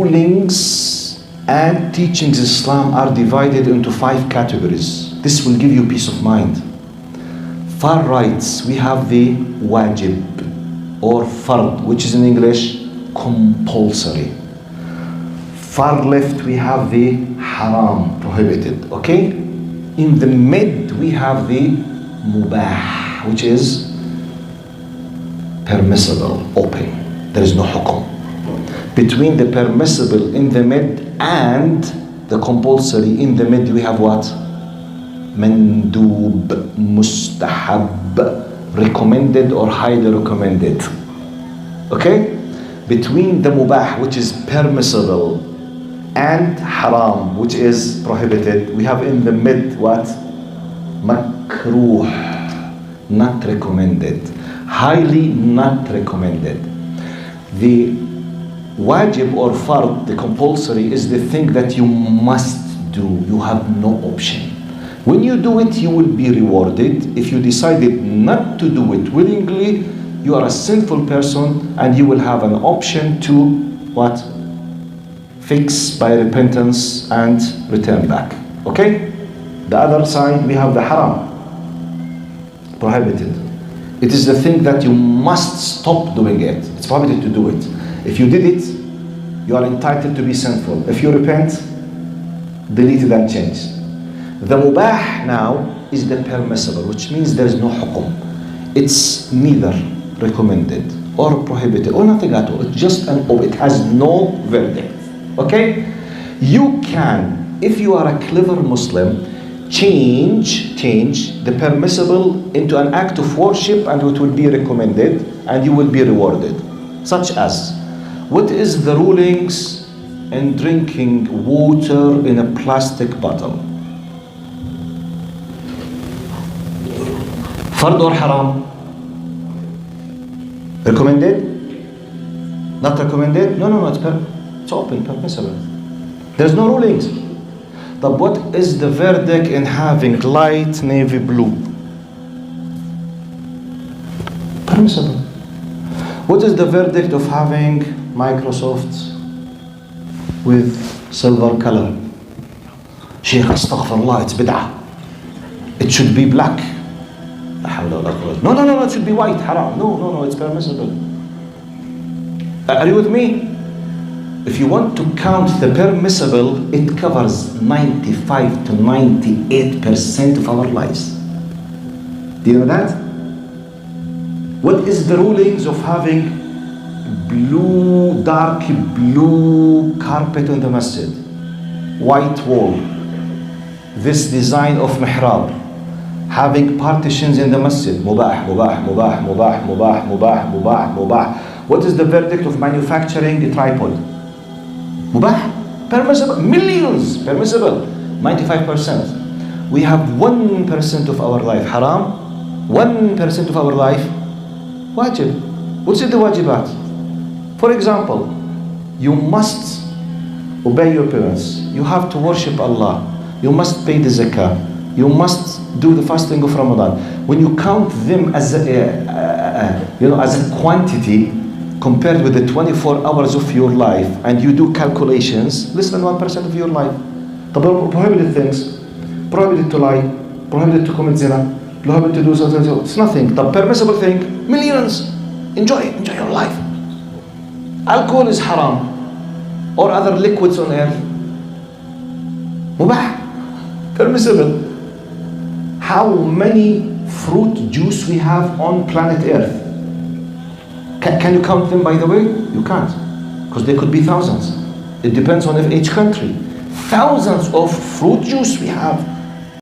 rulings and teachings Islam are divided into 5 categories. This will give you peace of mind. Far rights, we have the wajib or fard, which is in English compulsory. Far left, we have the haram, prohibited, okay? In the mid, we have the mubah, which is permissible, open. There is no hukum. Between the permissible in the mid and the compulsory in the mid, we have what? Mandub, mustahab, recommended or highly recommended. Okay? Between the mubah, which is permissible, and haram, which is prohibited, we have in the mid what? Makruh, not recommended. Highly not recommended. The wajib or fard, the compulsory, is the thing that you must do. You have no option. When you do it, you will be rewarded. If you decided not to do it willingly, you are a sinful person and you will have an option to what? Fix by repentance and return back. Okay? The other side, we have the haram, prohibited. It is the thing that you must stop doing it. It's prohibited to do it. If you did it, you are entitled to be sinful. If you repent, delete it and change. The mubah now is the permissible, which means there is no hukum. It's neither recommended or prohibited or nothing at all. It's just it has no verdict. Okay? You can, if you are a clever Muslim, change the permissible into an act of worship and it will be recommended and you will be rewarded. Such as, what is the rulings in drinking water in a plastic bottle? Fard or haram? Recommended? Not recommended? No, it's open, permissible. There's no rulings. But what is the verdict in having light navy blue? Permissible. What is the verdict of having Microsoft with silver color? Sheikh, astaghfirullah, it's bid'ah. It should be black. No, it should be white, haram. No, it's permissible. Are you with me? If you want to count the permissible, it covers 95 to 98% of our lives. Do you know that? What is the rulings of having dark blue carpet in the masjid? White wall. This design of mihrab. Having partitions in the masjid. Mubah. What is the verdict of manufacturing a tripod? Mubah, permissible, millions, permissible, 95%. We have 1% of our life haram, 1% of our life wajib. What's the wajibat? For example, you must obey your parents. You have to worship Allah. You must pay the zakah. You must do the fasting of Ramadan. When you count them as a quantity, compared with the 24 hours of your life, and you do calculations, less than 1% of your life. The prohibited things, prohibited to lie, prohibited to commit zina, prohibited to do something, it's nothing. The permissible thing, millions. Enjoy your life. Alcohol is haram, or other liquids on earth. Mubah, permissible. How many fruit juice we have on planet Earth? Can you count them, by the way? You can't, because there could be thousands. It depends on each country. Thousands of fruit juice we have.